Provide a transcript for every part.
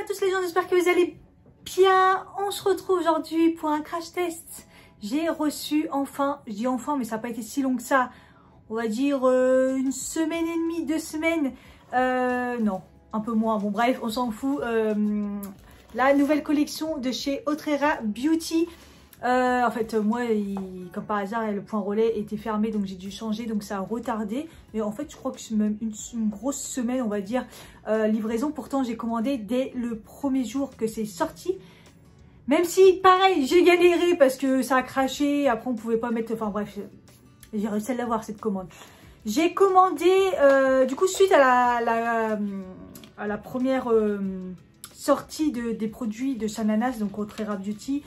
tous les gens, j'espère que vous allez bien. On se retrouve aujourd'hui pour un crash test. J'ai reçu enfin, je dis enfin mais ça n'a pas été si long que ça, on va dire une semaine et demie, 2 semaines, non, un peu moins, bon bref, on s'en fout, la nouvelle collection de chez Autrera Beauty. En fait, moi, comme par hasard, le point relais était fermé, donc j'ai dû changer, donc ça a retardé. Mais en fait, je crois que c'est même une grosse semaine, on va dire, livraison. Pourtant, j'ai commandé dès le premier jour que c'est sorti. Même si, pareil, j'ai galéré parce que ça a craché. Après, on pouvait pas mettre... Enfin bref, j'ai réussi à l'avoir, cette commande. J'ai commandé, du coup, suite à la première sortie des produits de Chananas, donc Autrera Beauty.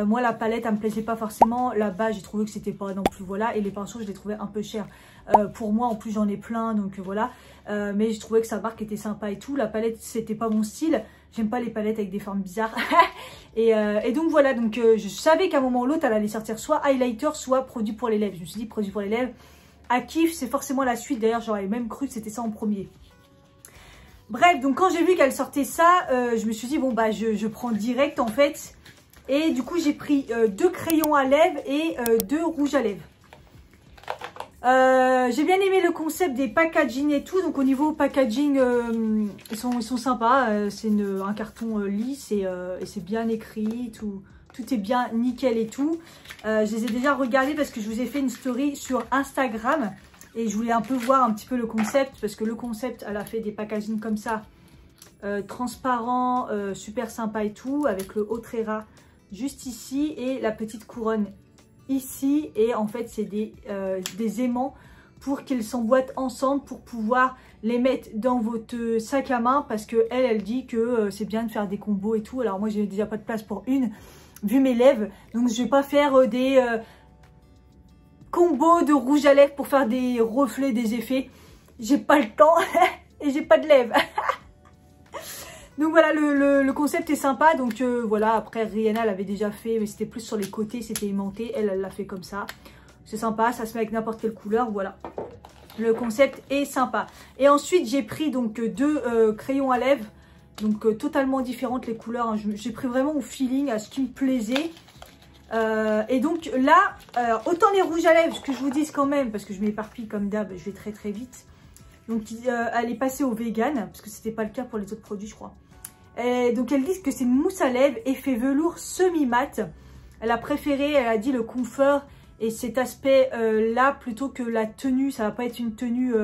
Moi, la palette, elle me plaisait pas forcément. Là-bas, j'ai trouvé que c'était pas non plus, voilà. Et les pinceaux, je les trouvais un peu chers. Pour moi, en plus, j'en ai plein, donc voilà. Mais je trouvais que sa marque était sympa et tout. La palette, c'était pas mon style. J'aime pas les palettes avec des formes bizarres. et donc voilà, donc je savais qu'à un moment ou l'autre, elle allait sortir soit highlighter, soit produit pour les lèvres. Je me suis dit, produit pour les lèvres, à kiff, c'est forcément la suite. D'ailleurs, j'aurais même cru que c'était ça en premier. Bref, donc quand j'ai vu qu'elle sortait ça, je me suis dit, bon, bah, je prends direct, en fait. Et du coup, j'ai pris 2 crayons à lèvres et 2 rouges à lèvres. J'ai bien aimé le concept des packaging et tout. Donc au niveau packaging, ils sont sympas. C'est un carton lisse et c'est bien écrit. Tout est bien nickel et tout. Je les ai déjà regardés parce que je vous ai fait une story sur Instagram. Et je voulais un peu voir un petit peu le concept. Parce que le concept, elle a fait des packaging comme ça. Transparent, super sympa et tout. Avec le Autrera juste ici et la petite couronne ici. Et en fait, c'est des aimants pour qu'ils s'emboîtent ensemble pour pouvoir les mettre dans votre sac à main. Parce que elle dit que c'est bien de faire des combos et tout. Alors moi, j'ai déjà pas de place pour une, vu mes lèvres. Donc, je vais pas faire des combos de rouge à lèvres pour faire des reflets, des effets. J'ai pas le temps et j'ai pas de lèvres. Donc voilà, le concept est sympa. Donc voilà, après Rihanna l'avait déjà fait, mais c'était plus sur les côtés, c'était aimanté. Elle l'a fait comme ça. C'est sympa, ça se met avec n'importe quelle couleur, voilà. Le concept est sympa. Et ensuite, j'ai pris donc 2 crayons à lèvres. Donc totalement différentes les couleurs. Hein. J'ai pris vraiment au feeling, à ce qui me plaisait. Et donc là, autant les rouges à lèvres, que je vous dise quand même, parce que je m'éparpille comme d'hab, je vais très très vite. Donc elle est passée au vegan, parce que c'était pas le cas pour les autres produits, je crois. Et donc elle dit que c'est une mousse à lèvres effet velours semi-mat. Elle a préféré, elle a dit le confort et cet aspect là plutôt que la tenue. Ça va pas être une tenue,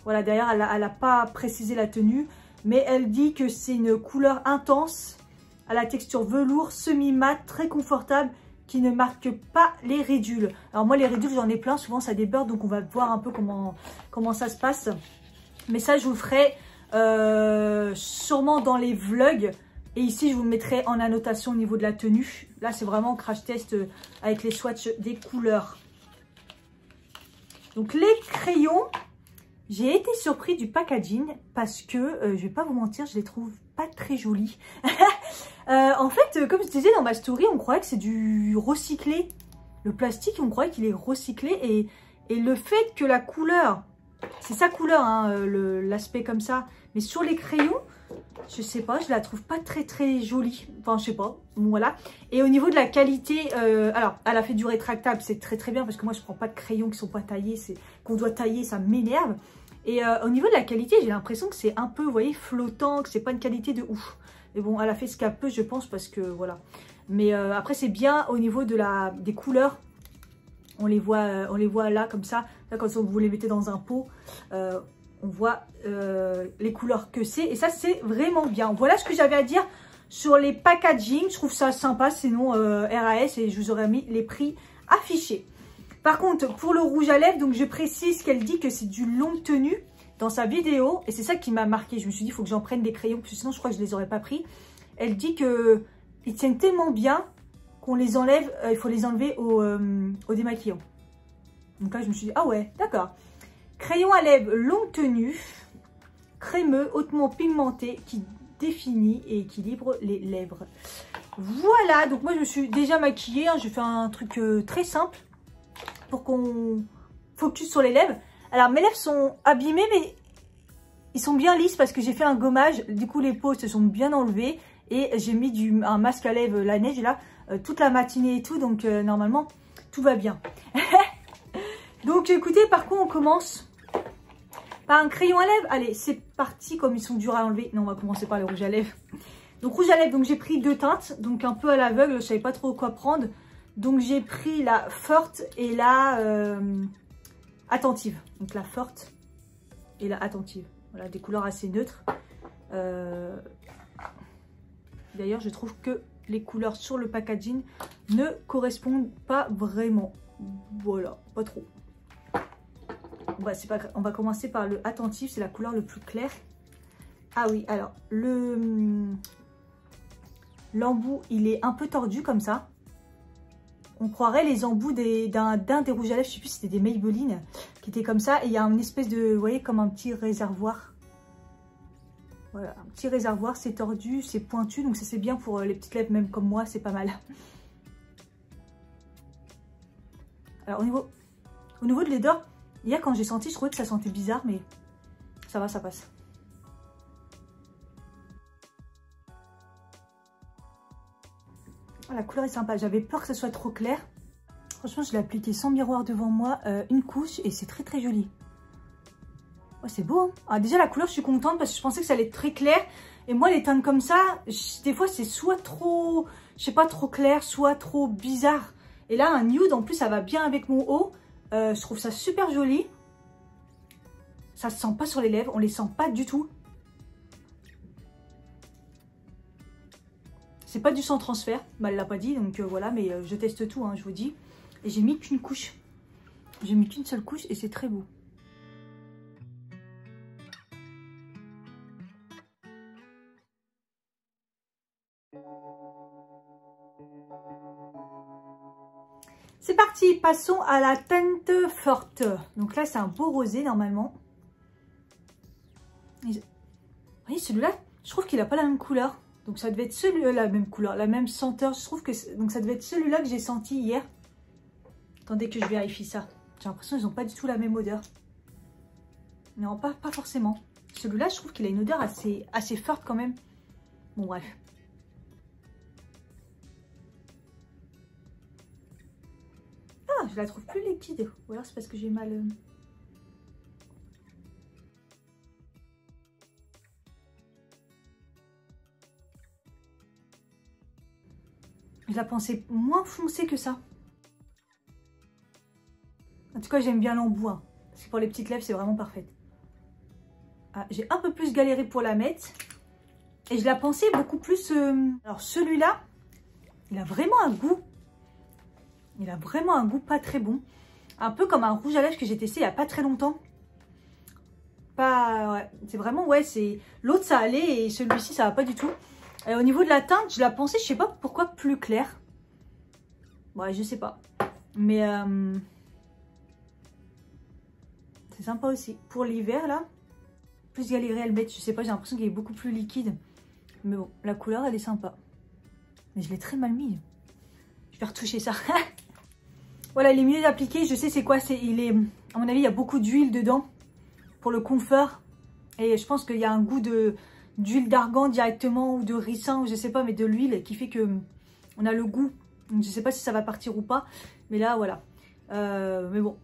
voilà, derrière elle a pas précisé la tenue. Mais elle dit que c'est une couleur intense à la texture velours semi-mat, très confortable, qui ne marque pas les ridules. Alors moi les ridules j'en ai plein, souvent ça déborde, donc on va voir un peu comment ça se passe. Mais ça je vous le ferai sûrement dans les vlogs. Et ici je vous le mettrai en annotation au niveau de la tenue. Là c'est vraiment crash test avec les swatchs des couleurs. Donc les crayons, j'ai été surpris du packaging parce que je vais pas vous mentir, je les trouve pas très jolis. En fait, comme je disais dans ma story, on croyait que c'est du recyclé. Le plastique, on croyait qu'il est recyclé. Et le fait que la couleur, c'est sa couleur, hein, l'aspect comme ça. Mais sur les crayons, je sais pas, je la trouve pas très très jolie. Enfin, je sais pas, voilà. Et au niveau de la qualité, alors, elle a fait du rétractable, c'est très très bien. Parce que moi, je prends pas de crayons qui sont pas taillés, qu'on doit tailler, ça m'énerve. Et au niveau de la qualité, j'ai l'impression que c'est un peu, vous voyez, flottant, que c'est pas une qualité de ouf. Mais bon, elle a fait ce qu'elle peut, je pense, parce que voilà. Mais après, c'est bien au niveau des couleurs. On les voit là, comme ça. Là, quand vous les mettez dans un pot, on voit les couleurs que c'est. Et ça, c'est vraiment bien. Voilà ce que j'avais à dire sur les packaging. Je trouve ça sympa, sinon RAS. Et je vous aurais mis les prix affichés. Par contre, pour le rouge à lèvres, donc je précise qu'elle dit que c'est du longue tenue dans sa vidéo. Et c'est ça qui m'a marqué. Je me suis dit, il faut que j'en prenne des crayons, parce que sinon je crois que je ne les aurais pas pris. Elle dit qu'ils tiennent tellement bien qu'on les enlève, il faut les enlever au démaquillant. Donc là, je me suis dit, ah ouais, d'accord. Crayon à lèvres longue tenue, crémeux, hautement pigmenté, qui définit et équilibre les lèvres. Voilà, donc moi je me suis déjà maquillée. Hein, j'ai fait un truc très simple pour qu'on focus sur les lèvres. Alors mes lèvres sont abîmées, mais qui sont bien lisses parce que j'ai fait un gommage. Du coup, les peaux se sont bien enlevées. Et j'ai mis un masque à lèvres, la neige là, toute la matinée et tout. Donc, normalement, tout va bien. Donc, écoutez, par contre, on commence par un crayon à lèvres. Allez, c'est parti, comme ils sont durs à enlever. Non, on va commencer par le rouge à lèvres. Donc, rouge à lèvres, donc j'ai pris 2 teintes. Donc, un peu à l'aveugle, je savais pas trop quoi prendre. Donc, j'ai pris la forte et la attentive. Donc, la forte et la attentive. Voilà, des couleurs assez neutres. D'ailleurs, je trouve que les couleurs sur le packaging ne correspondent pas vraiment. Voilà, pas trop. Bah, c'est pas grave. On va commencer par le attentif, c'est la couleur le plus claire. Ah oui, alors, l'embout, il est un peu tordu comme ça. On croirait les embouts d'un des rouges à lèvres, je sais plus si c'était des Maybelline, qui étaient comme ça. Et il y a une espèce de, vous voyez, comme un petit réservoir. Voilà, un petit réservoir, c'est tordu, c'est pointu, donc ça c'est bien pour les petites lèvres, même comme moi, c'est pas mal. Alors au niveau de laideur, hier quand j'ai senti, je trouvais que ça sentait bizarre, mais ça va, ça passe. Oh, la couleur est sympa, j'avais peur que ça soit trop clair. Franchement, je l'ai appliqué sans miroir devant moi, une couche, et c'est très très joli. Oh, c'est beau, hein. Ah, déjà, la couleur, je suis contente parce que je pensais que ça allait être très clair. Et moi, les teintes comme ça, des fois, c'est soit trop, je sais pas, trop clair, soit trop bizarre. Et là, un nude, en plus, ça va bien avec mon haut. Je trouve ça super joli. Ça se sent pas sur les lèvres, on les sent pas du tout. C'est pas du sans transfert, bah, elle l'a pas dit, donc voilà, mais je teste tout, hein, je vous dis. Et j'ai mis qu'une couche. J'ai mis qu'une seule couche et c'est très beau. C'est parti, passons à la teinte forte. Donc là, c'est un beau rosé normalement. Vous voyez, celui-là, je trouve qu'il n'a pas la même couleur. Donc ça devait être celui-là, la même couleur, la même senteur. Je trouve que donc ça devait être celui-là que j'ai senti hier. Attendez que je vérifie ça. J'ai l'impression qu'ils n'ont pas du tout la même odeur. Non, pas forcément. Celui-là, je trouve qu'il a une odeur assez forte quand même. Bon, bref. Ah, je la trouve plus liquide. Ou alors c'est parce que j'ai mal... Je la pensais moins foncée que ça. En tout cas, j'aime bien l'embout. Hein, parce que pour les petites lèvres, c'est vraiment parfait. Ah, j'ai un peu plus galéré pour la mettre. Et je la pensais beaucoup plus... Alors celui-là, il a vraiment un goût. Il a vraiment un goût pas très bon. Un peu comme un rouge à lèvres que j'ai testé il n'y a pas très longtemps. Pas... Ouais, c'est vraiment... Ouais, c'est... L'autre, ça allait et celui-ci, ça va pas du tout. Et au niveau de la teinte, je la pensais, je sais pas pourquoi, plus claire. Ouais, je sais pas. Mais... c'est sympa aussi. Pour l'hiver, là, plus galéré à le mettre. Je sais pas, j'ai l'impression qu'il est beaucoup plus liquide. Mais bon, la couleur, elle est sympa. Mais je l'ai très mal mis. Je vais retoucher ça. Voilà, il est mieux d'appliquer. Je sais c'est quoi. À mon avis, il y a beaucoup d'huile dedans pour le confort. Et je pense qu'il y a un goût d'huile d'argan directement ou de ricin, ou je sais pas, mais de l'huile qui fait que on a le goût. Donc, je sais pas si ça va partir ou pas. Mais là, voilà. Mais bon,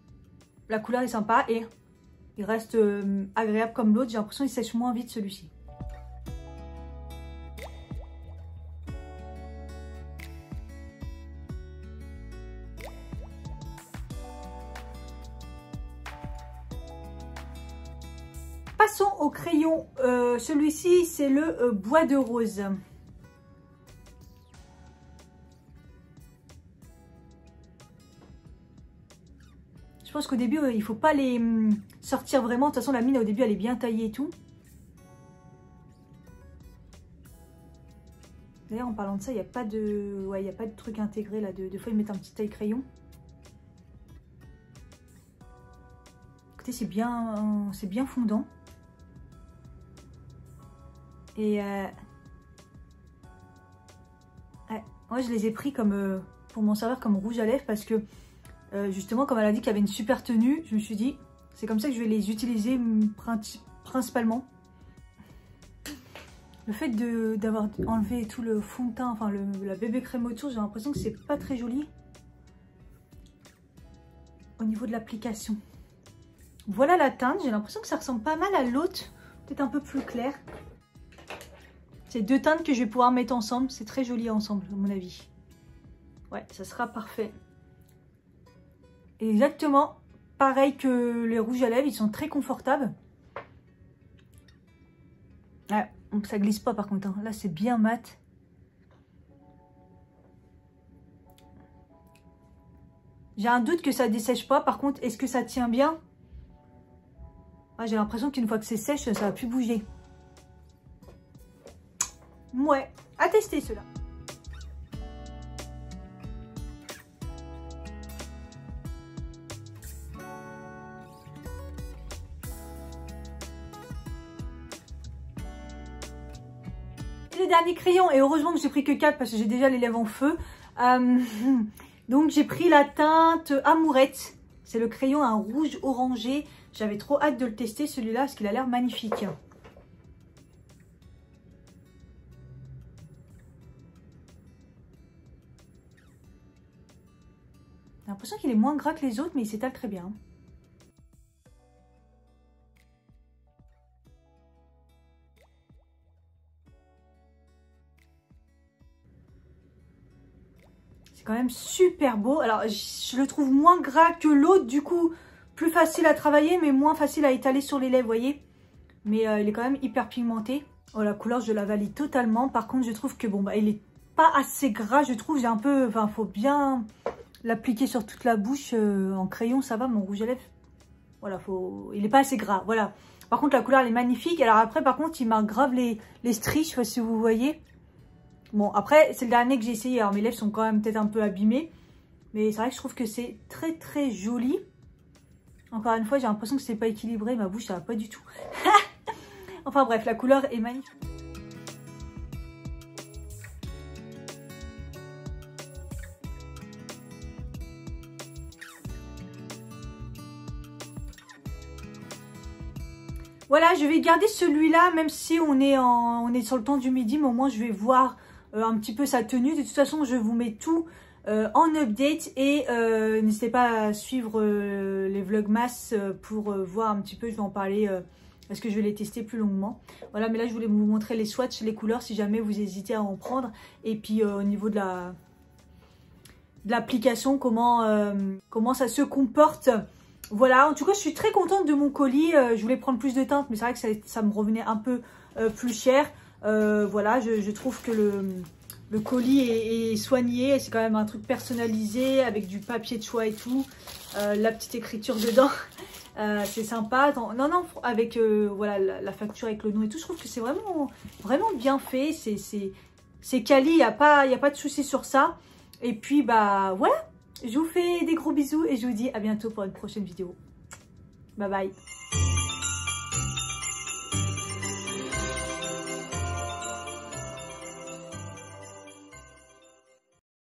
la couleur est sympa et il reste agréable comme l'autre. J'ai l'impression qu'il sèche moins vite celui-ci. Passons au crayon. Celui-ci, c'est le bois de rose. Je pense qu'au début, il ne faut pas les sortir vraiment. De toute façon, la mine, au début, elle est bien taillée et tout. D'ailleurs, en parlant de ça, il n'y a pas de... Ouais, il n'y a pas de truc intégré là. Des fois, ils mettent un petit taille crayon. Écoutez, c'est bien fondant. Et ouais, moi, je les ai pris comme pour m'en servir comme rouge à lèvres parce que justement, comme elle a dit qu'il y avait une super tenue, je me suis dit, c'est comme ça que je vais les utiliser principalement. Le fait d'avoir enlevé tout le fond de teint, enfin la bébé crème autour, j'ai l'impression que c'est pas très joli. Au niveau de l'application. Voilà la teinte, j'ai l'impression que ça ressemble pas mal à l'autre. Peut-être un peu plus clair. C'est deux teintes que je vais pouvoir mettre ensemble. C'est très joli ensemble, à mon avis. Ouais, ça sera parfait. Exactement pareil que les rouges à lèvres, ils sont très confortables. Ouais, donc ça glisse pas par contre. Hein. Là, c'est bien mat. J'ai un doute que ça dessèche pas. Par contre, est-ce que ça tient bien? Ah, j'ai l'impression qu'une fois que c'est sèche, ça va plus bouger. Ouais, à tester cela. Les derniers crayons, et heureusement que j'ai pris que 4 parce que j'ai déjà les lèvres en feu. Donc j'ai pris la teinte Amourette. C'est le crayon un rouge orangé. J'avais trop hâte de le tester celui-là parce qu'il a l'air magnifique. J'ai l'impression qu'il est moins gras que les autres mais il s'étale très bien. Quand même super beau. Alors je le trouve moins gras que l'autre, du coup plus facile à travailler mais moins facile à étaler sur les lèvres, vous voyez. Mais il est quand même hyper pigmenté. Oh, la couleur je la valide totalement. Par contre je trouve que bon bah il est pas assez gras, je trouve. J'ai un peu, enfin faut bien l'appliquer sur toute la bouche. En crayon ça va, mon rouge à lèvres, voilà, il est pas assez gras, voilà. Par contre la couleur elle est magnifique. Alors après par contre il marque grave les stries, je sais pas si vous voyez. Bon, après, c'est le dernier que j'ai essayé. Alors, mes lèvres sont quand même peut-être un peu abîmées. Mais c'est vrai que je trouve que c'est très, très joli. Encore une fois, j'ai l'impression que c'est pas équilibré. Ma bouche, ça va pas du tout. Enfin bref, la couleur est magnifique. Voilà, je vais garder celui-là, même si on est sur le temps du midi. Mais au moins, je vais voir un petit peu sa tenue. De toute façon, je vous mets tout en update et n'hésitez pas à suivre les vlogmas pour voir un petit peu, je vais en parler parce que je vais les tester plus longuement. Voilà, mais là je voulais vous montrer les swatchs, les couleurs si jamais vous hésitez à en prendre. Et puis au niveau de l'application, comment ça se comporte. Voilà, en tout cas je suis très contente de mon colis. Je voulais prendre plus de teintes mais c'est vrai que ça me revenait un peu plus cher. Voilà, je trouve que le colis est soigné, c'est quand même un truc personnalisé avec du papier de choix et tout, la petite écriture dedans, c'est sympa. Non, avec voilà, la facture avec le nom et tout, je trouve que c'est vraiment, vraiment bien fait, c'est quali, il n'y a pas de souci sur ça. Et puis bah voilà, je vous fais des gros bisous et je vous dis à bientôt pour une prochaine vidéo. Bye bye.